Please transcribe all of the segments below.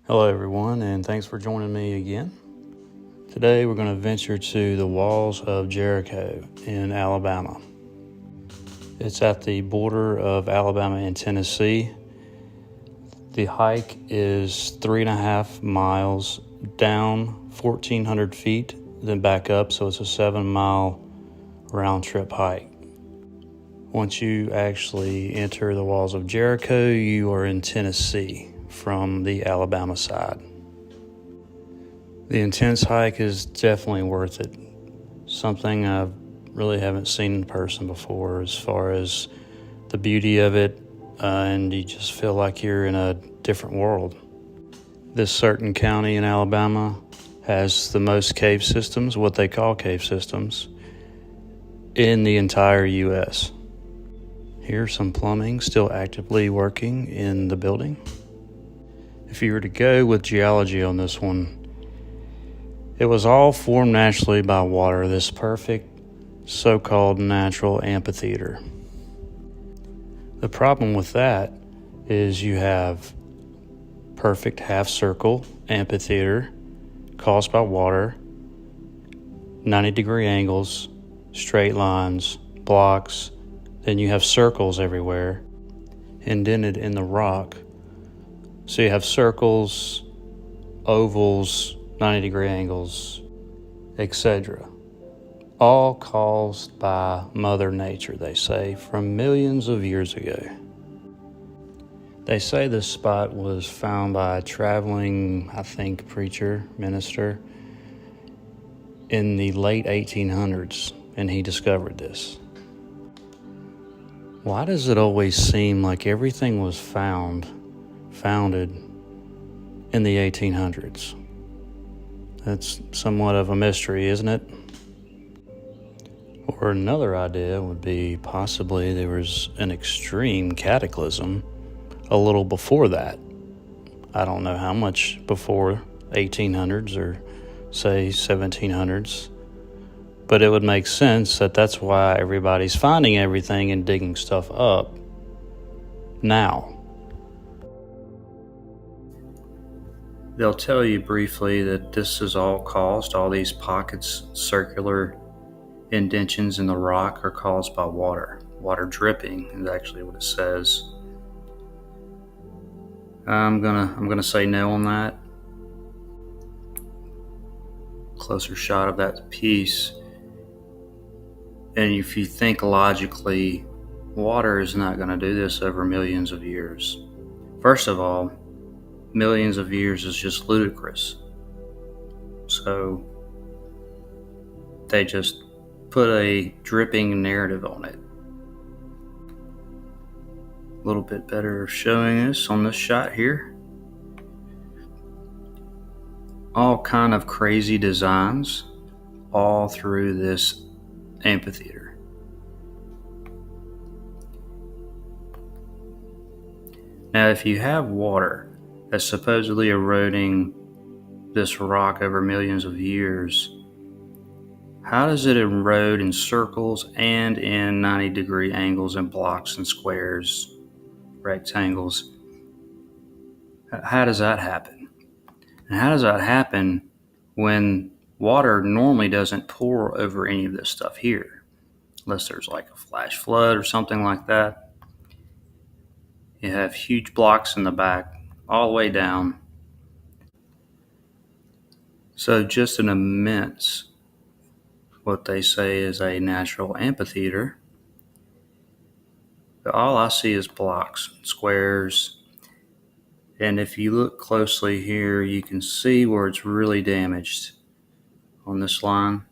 Hello everyone, and thanks for joining me again. Today we're going to venture to the Walls of Jericho in Alabama. It's at the border of Alabama and Tennessee. The hike is 3.5 miles down, 1,400 feet, then back up, so it's a 7-mile round-trip hike. Once you actually enter the Walls of Jericho, you are in Tennessee from the Alabama side. The intense hike is definitely worth it. Something I really haven't seen in person before as far as the beauty of it, and you just feel like you're in a different world. This certain county in Alabama has the most cave systems, what they call cave systems, in the entire U.S. Here's some plumbing still actively working in the building. If you were to go with geology on this one, it was all formed naturally by water, this perfect so-called natural amphitheater. The problem with that is you have perfect half-circle amphitheater caused by water, 90-degree angles, straight lines, blocks, then you have circles everywhere, indented in the rock. So you have circles, ovals, 90-degree angles, etc. All caused by Mother Nature, they say, from millions of years ago. They say this spot was found by a traveling, preacher, minister, in the late 1800s, and he discovered this. Why does it always seem like everything was founded in the 1800s? That's somewhat of a mystery, isn't it? Or another idea would be possibly there was an extreme cataclysm a little before that. I don't know how much before 1800s or say 1700s, but it would make sense that that's why everybody's finding everything and digging stuff up now. They'll tell you briefly that this is all caused, all these pockets, circular indentions in the rock are caused by water. Water dripping is actually what it says. I'm gonna say no on that. Closer shot of that piece. And if you think logically, water is not going to do this over millions of years. First of all, millions of years is just ludicrous. So they just put a dripping narrative on it. A little bit better showing this on this shot here. All kind of crazy designs all through this amphitheater. Now, if you have water that's supposedly eroding this rock over millions of years, how does it erode in circles and in 90-degree angles and blocks and squares, rectangles? How does that happen? And how does that happen when water normally doesn't pour over any of this stuff here, unless there's like a flash flood or something like that? You have huge blocks in the back, all the way down. So just an immense, what they say is a natural amphitheater. But all I see is blocks, squares, and if you look closely here, you can see where it's really damaged on this line.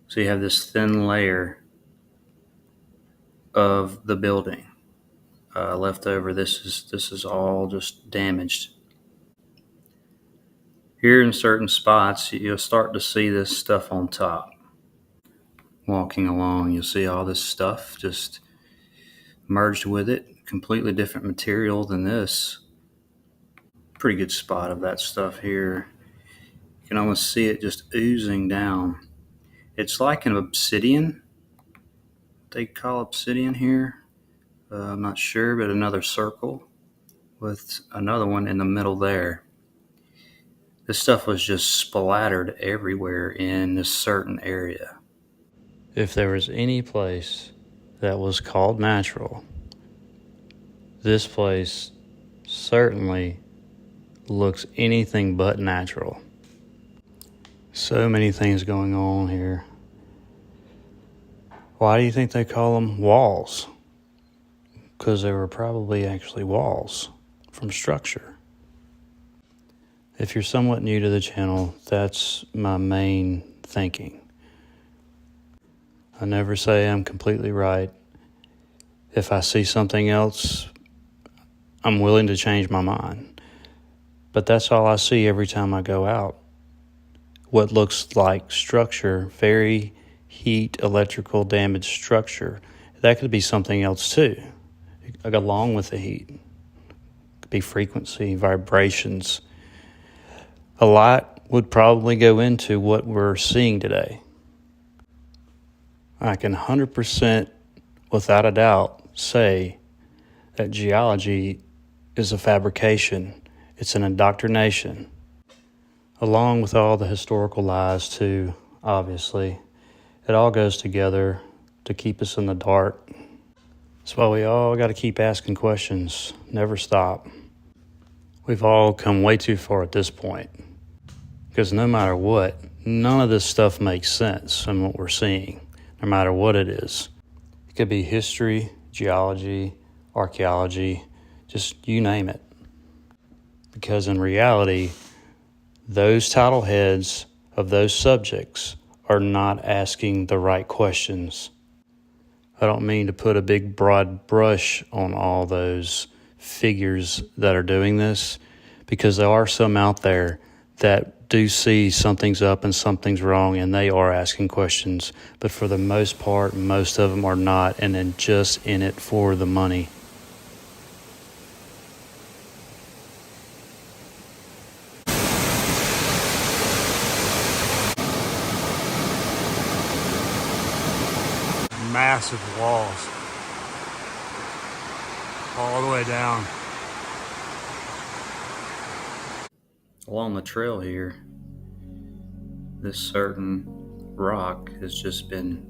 So you have this thin layer of the building left over. This is all just damaged. Here in certain spots, you'll start to see this stuff on top. Walking along, you'll see all this stuff just merged with it, completely different material than this. Pretty good spot of that stuff here. You can almost see it just oozing down. It's like an obsidian. They call obsidian here. I'm not sure, but another circle with another one in the middle there. This stuff was just splattered everywhere in this certain area. If there was any place that was called natural, this place certainly looks anything but natural. So many things going on here. Why do you think they call them walls? Because they were probably actually walls from structure. If you're somewhat new to the channel, that's my main thinking. I never say I'm completely right. If I see something else, I'm willing to change my mind. But that's all I see every time I go out. What looks like structure, very heat, electrical damage structure. That could be something else too, along with the heat. It could be frequency, vibrations. A lot would probably go into what we're seeing today. I can 100% without a doubt say that geology is a fabrication. It's an indoctrination, along with all the historical lies too, obviously. It all goes together to keep us in the dark. That's why we all got to keep asking questions, never stop. We've all come way too far at this point, because no matter what, none of this stuff makes sense in what we're seeing, no matter what it is. It could be history, geology, archaeology, just you name it. Because in reality, those title heads of those subjects are not asking the right questions. I don't mean to put a big broad brush on all those figures that are doing this, because there are some out there that do see something's up and something's wrong, and they are asking questions. But for the most part, most of them are not, and then just in it for the money. Massive walls all the way down. Along the trail here, this certain rock has just been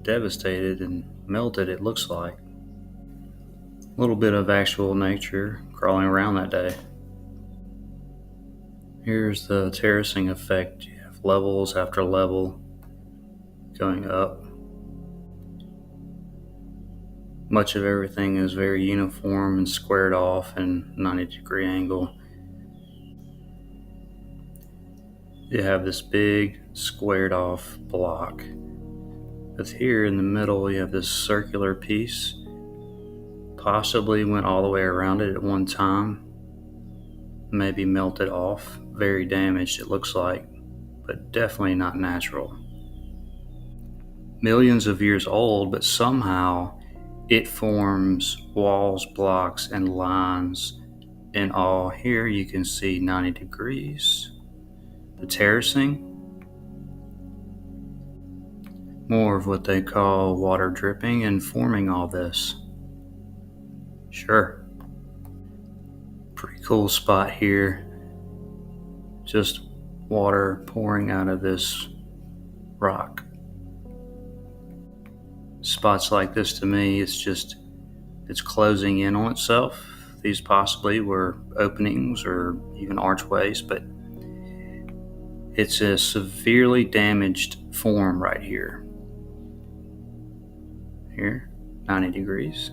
devastated and melted, it looks like. A little bit of actual nature crawling around that day. Here's the terracing effect. You have levels after level going up. Much of everything is very uniform and squared off and 90-degree angle. You have this big squared off block. But here in the middle you have this circular piece. Possibly went all the way around it at one time. Maybe melted off. Very damaged it looks like, but definitely not natural. Millions of years old, but somehow it forms walls, blocks, and lines in all. Here you can see 90 degrees. The terracing, more of what they call water dripping and forming all this. Sure. Pretty cool spot here. Just water pouring out of this rock. Spots like this, to me, it's closing in on itself. These possibly were openings or even archways, but it's a severely damaged form right here. Here, 90 degrees.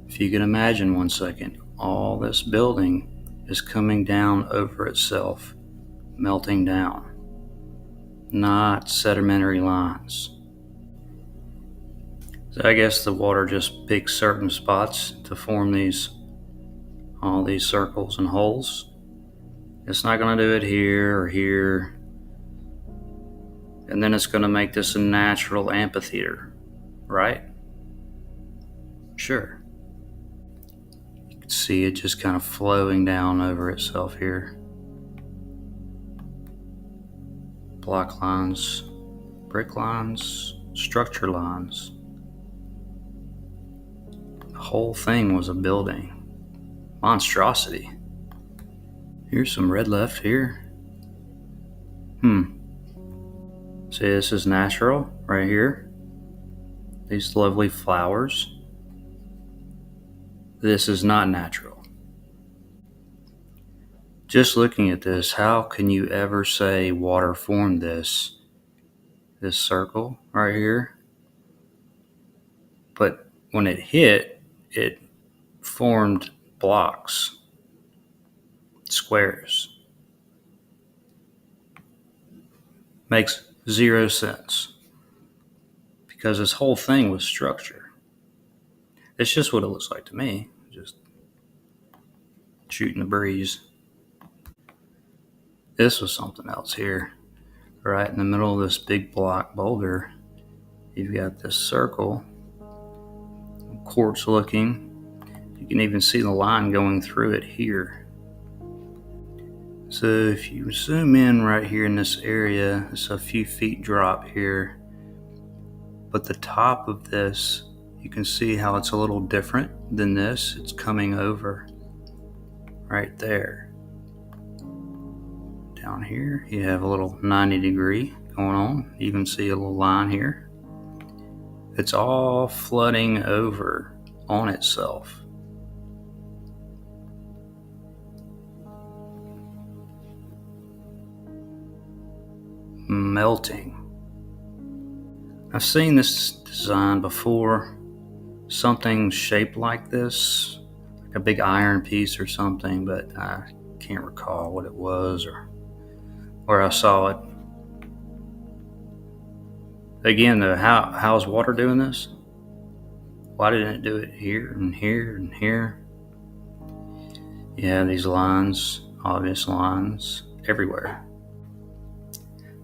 If you can imagine 1 second, all this building is coming down over itself, melting down, not sedimentary lines. So I guess the water just picks certain spots to form all these circles and holes. It's not going to do it here or here. And then it's going to make this a natural amphitheater, right? Sure. You can see it just kind of flowing down over itself here. Block lines, brick lines, structure lines. The whole thing was a building. Monstrosity. Here's some red left here. See, this is natural right here. These lovely flowers. This is not natural. Just looking at this, how can you ever say water formed this circle right here? But when it hit, it formed blocks, squares. Makes zero sense because this whole thing was structure. It's just what it looks like to me, just shooting the breeze. This was something else here. Right in the middle of this big block boulder, you've got this circle, quartz looking. You can even see the line going through it here. So if you zoom in right here in this area, it's a few feet drop here. But the top of this, you can see how it's a little different than this. It's coming over right there. Down here, you have a little 90-degree going on. You can see a little line here. It's all flooding over on itself. Melting. I've seen this design before. Something shaped like this, like a big iron piece or something, but I can't recall what it was or where I saw it. Again, though, how is water doing this? Why didn't it do it here and here and here? You have these lines, obvious lines, everywhere.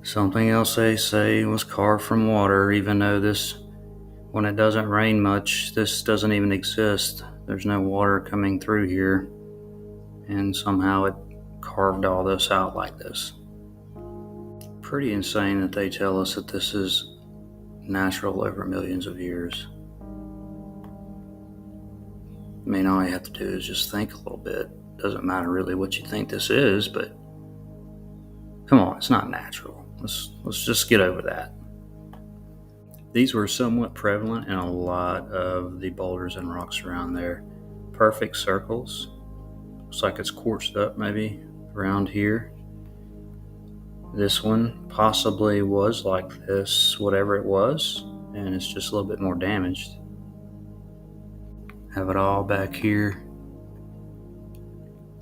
Something else they say was carved from water, even though this, when it doesn't rain much, this doesn't even exist. There's no water coming through here, and somehow it carved all this out like this. Pretty insane that they tell us that this is natural over millions of years. I mean, all you have to do is just think a little bit. Doesn't matter really what you think this is, but come on, it's not natural. Let's just get over that. These were somewhat prevalent in a lot of the boulders and rocks around there. Perfect circles. Looks like it's quartzed up maybe around here. This one possibly was like this, whatever it was, and it's just a little bit more damaged. Have it all back here.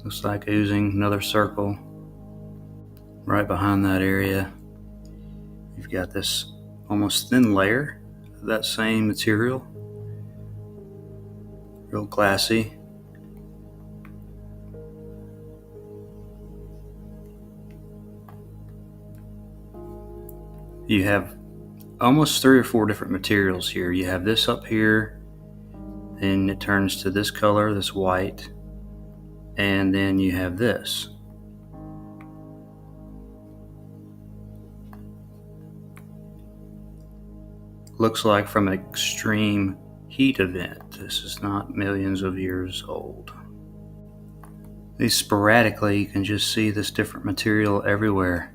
Looks like oozing, another circle. Right behind that area, you've got this almost thin layer of that same material. Real glassy. You have almost 3 or 4 different materials here. You have this up here, then it turns to this color, this white, and then you have this. Looks like from an extreme heat event. This is not millions of years old. These sporadically, you can just see this different material everywhere.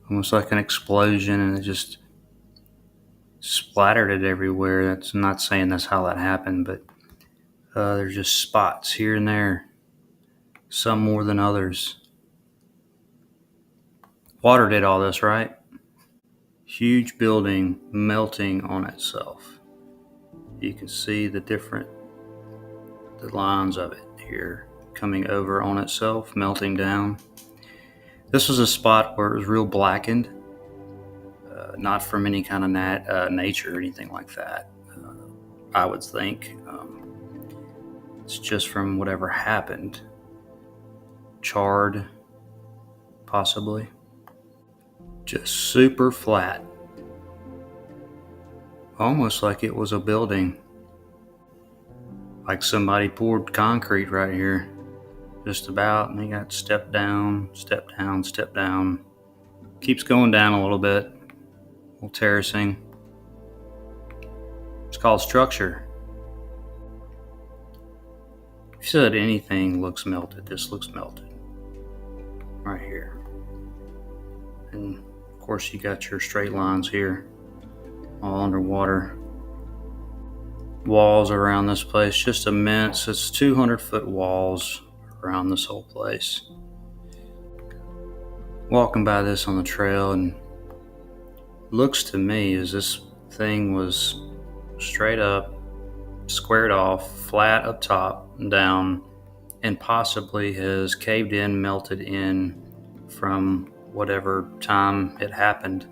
Almost like an explosion, and it just splattered it everywhere. I'm not saying that's how that happened, but there's just spots here and there, some more than others. Water did all this, right? Huge building melting on itself. You can see the lines of it here coming over on itself, melting down. This was a spot where it was real blackened, not from any kind of nature or anything like that. I would think it's just from whatever happened. Charred, possibly. Just super flat. Almost like it was a building. Like somebody poured concrete right here. Just about, and they got step down, step down, step down. Keeps going down a little bit. A little terracing. It's called structure. If you said anything looks melted, this looks melted right here. And of course you got your straight lines here, all underwater. Walls around this place, just immense. It's 200-foot walls around this whole place. Walking by this on the trail, and looks to me as this thing was straight up, squared off, flat up top and down, and possibly has caved in, melted in from whatever time it happened.